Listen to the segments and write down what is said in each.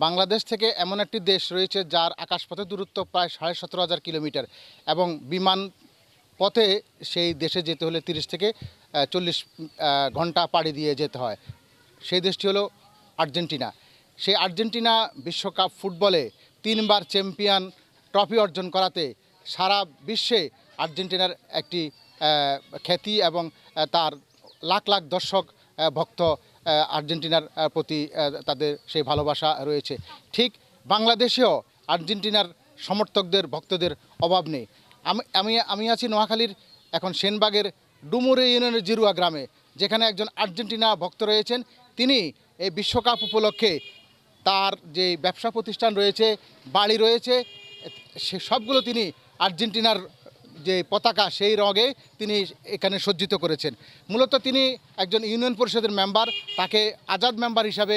বাংলাদেশ থেকে এমন একটি দেশ রয়েছে যার আকাশপথের দূরত্ব প্রায় 17,500 কিলোমিটার এবং বিমান পথে সেই দেশে যেতে হলে 30 থেকে 40 ঘন্টা পাড়ি দিয়ে যেতে হয়। সেই দেশটি হলো আর্জেন্টিনা। সেই আর্জেন্টিনা বিশ্বকাপ ফুটবলে 3বার চ্যাম্পিয়ন ট্রফি অর্জন করাতে সারা বিশ্বে আর্জেন্টিনার একটি খ্যাতি এবং তার লাখ লাখ দর্শক ভক্ত আর্জেন্টিনার প্রতি তাদের সেই ভালোবাসা রয়েছে। ঠিক বাংলাদেশেও আর্জেন্টিনার সমর্থকদের ভক্তদের অভাব নেই। আমি আছি নোয়াখালীর এখন সেনবাগের ডুমুরে ইউনিয়নের জিরুয়া গ্রামে, যেখানে একজন আর্জেন্টিনা ভক্ত রয়েছেন। তিনি এই বিশ্বকাপ উপলক্ষে তার যে ব্যবসা প্রতিষ্ঠান রয়েছে, বাড়ি রয়েছে, সে সবগুলো তিনি আর্জেন্টিনার যে পতাকা সেই রঙে তিনি এখানে সজ্জিত করেছেন। মূলত তিনি একজন ইউনিয়ন পরিষদের মেম্বার, তাকে আজাদ মেম্বার হিসাবে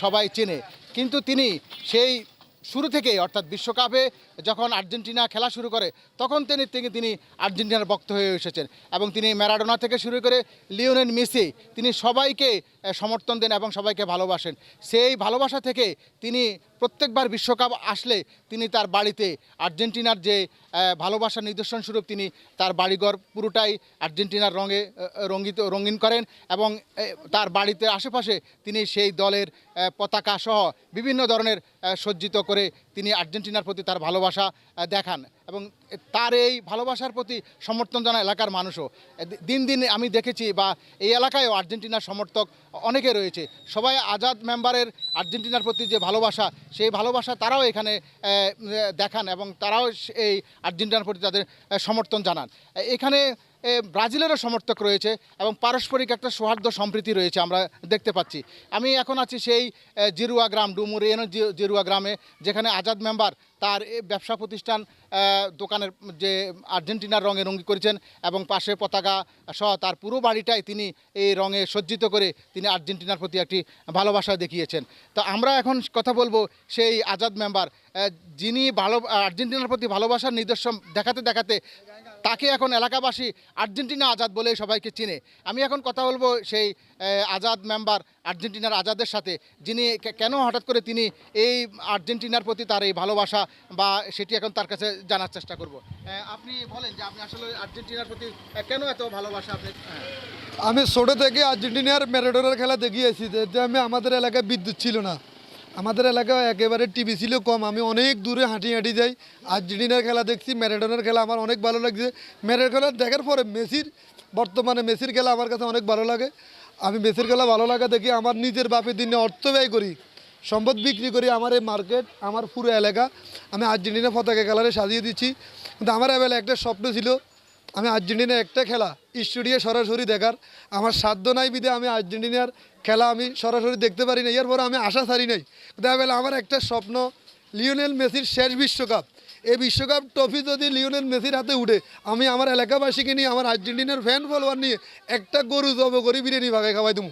সবাই চেনে। কিন্তু তিনি সেই শুরু থেকেই, অর্থাৎ বিশ্বকাপে যখন আর্জেন্টিনা খেলা শুরু করে তখন তিনি আর্জেন্টিনার ভক্ত হয়ে এসেছেন এবং তিনি ম্যারাডোনা থেকে শুরু করে লিওনেল মেসি, তিনি সবাইকে সমর্থন দেন এবং সবাইকে ভালোবাসেন। সেই ভালোবাসা থেকে তিনি প্রত্যেকবার বিশ্বকাপ আসলে তিনি তার বাড়িতে আর্জেন্টিনার যে ভালোবাসার নিদর্শন স্বরূপ তিনি তার বাড়িঘর পুরোটাই আর্জেন্টিনার রঙিন করেন এবং তার বাড়িতে আশেপাশে তিনি সেই দলের পতাকা সহ বিভিন্ন ধরনের সজ্জিত করে তিনি আর্জেন্টিনার প্রতি তার ভালোবাসা দেখান এবং তার এই ভালোবাসার প্রতি সমর্থন জানা এলাকার মানুষও দিন দিন আমি দেখেছি, বা এই এলাকায়ও আর্জেন্টিনার সমর্থক অনেকে রয়েছে। সবাই আজাদ মেম্বারের আর্জেন্টিনার প্রতি যে ভালোবাসা, সেই ভালোবাসা তারাও এখানে দেখান এবং তারাও এই আর্জেন্টিনার প্রতি তাদের সমর্থন জানান। এখানে ব্রাজিলেরও সমর্থক রয়েছে এবং পারস্পরিক একটা সৌহার্দ্য সম্প্রীতি রয়েছে আমরা দেখতে পাচ্ছি। আমি এখন আছি সেই জিরুয়া গ্রাম, ডুমুরে জিরুয়া গ্রামে, যেখানে আজাদ মেম্বার তার ব্যবসা প্রতিষ্ঠান দোকানের যে আর্জেন্টিনার রঙে রঙিন করেছেন এবং পাশে পতাকা সহ তার পুরো বাড়িটাই তিনি এই রঙে সজ্জিত করে তিনি আর্জেন্টিনার প্রতি একটি ভালোবাসা দেখিয়েছেন। তো আমরা এখন কথা বলবো সেই আজাদ মেম্বার, যিনি আর্জেন্টিনার প্রতি ভালোবাসার নিদর্শন দেখাতে দেখাতে তাকে এখন এলাকাবাসী আর্জেন্টিনা আজাদ বলে সবাইকে চিনে। আমি এখন কথা বলবো সেই আজাদ মেম্বার আর্জেন্টিনার আজাদের সাথে, যিনি কেন হঠাৎ করে তিনি এই আর্জেন্টিনার প্রতি তার এই ভালোবাসা বা সেটি এখন তার কাছে জানার চেষ্টা করব। আপনি বলেন যে আপনি আসলে আর্জেন্টিনার প্রতি কেন এত ভালোবাসা আপনি? আমি ছোটো থেকে আর্জেন্টিনার ম্যারাডোনার খেলা দেখিয়েছি। যে আমাদের এলাকায় বিদ্যুৎ ছিল না, আমাদের এলাকায় একেবারে টিভি ছিল কম। আমি অনেক দূরে হাঁটি যাই, আর্জেন্টিনার খেলা দেখছি। ম্যারাডোনার খেলা আমার অনেক ভালো লাগছে। ম্যারাডোনা দেখার পরে বর্তমানে মেসির খেলা আমার কাছে অনেক ভালো লাগে। আমি মেসির খেলা ভালো লাগা দেখি আমার নিজের বাপের দিনে অর্থ ব্যয় করি, সম্পদ বিক্রি করি, আমার এই মার্কেট, আমার পুরো এলাকা আমি আর্জেন্টিনা পতাকা কালারে সাজিয়ে দিচ্ছি। কিন্তু আমার এবেলা একটা স্বপ্ন ছিল, আমি আর্জেন্টিনার একটা খেলা স্টুডিও সরাসরি দেখার। আমার সাধ্য নাই বিধে আমি আর্জেন্টিনার খেলা আমি সরাসরি দেখতে পারি না। এরপর আমি আশা ছাড়ি নাই। দেখা গেল আমার একটা স্বপ্ন, লিওনেল মেসির শেষ বিশ্বকাপ, এই বিশ্বকাপ ট্রফি যদি লিওনেল মেসির হাতে উঠে, আমি আমার এলাকাবাসীকে নিয়ে, আমার আর্জেন্টিনার ফ্যান ফলোয়ার নিয়ে একটা গরু জব করে বিরিয়ানি ভাগায় খাওয়াই দেবো।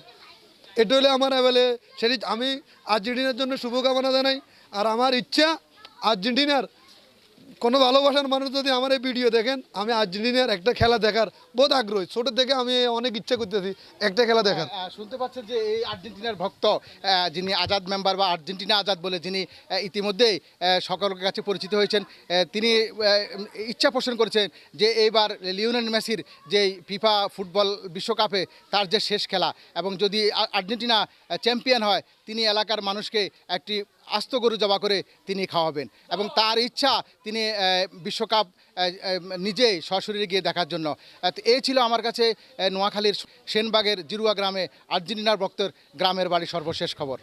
এটা হলে আমার এবেলে সেটি আমি আর্জেন্টিনার জন্য শুভকামনা জানাই। আর আমার ইচ্ছা, আর্জেন্টিনার কোনো ভালোবাসার মানুষ যদি আমার এই ভিডিও দেখেন, আমি আর্জেন্টিনার একটা খেলা দেখার বহুত আগ্রহী। ছোটো থেকে আমি অনেক ইচ্ছা করতেছি একটা খেলা দেখার। শুনতে পাচ্ছেন যে এই আর্জেন্টিনার ভক্ত, যিনি আজাদ মেম্বার বা আর্জেন্টিনা আজাদ বলে যিনি ইতিমধ্যেই সকলের কাছে পরিচিত হয়েছেন, তিনি ইচ্ছা পোষণ করেছেন যে এইবার লিওনেল মেসির যে ফিফা ফুটবল বিশ্বকাপে তার যে শেষ খেলা, এবং যদি আর্জেন্টিনা চ্যাম্পিয়ন হয় তিনি এলাকার মানুষকে একটি আস্ত গরু জবা করে তিনি খাওয়াবেন এবং তার ইচ্ছা তিনি বিশ্বকাপ নিজেই সশরীরে গিয়ে দেখার জন্য। এই ছিল আমার কাছে নোয়াখালীর সেনবাগের জিরুয়া গ্রামে আর্জেন্টিনার ভক্তের গ্রামের বাড়ি সর্বশেষ খবর।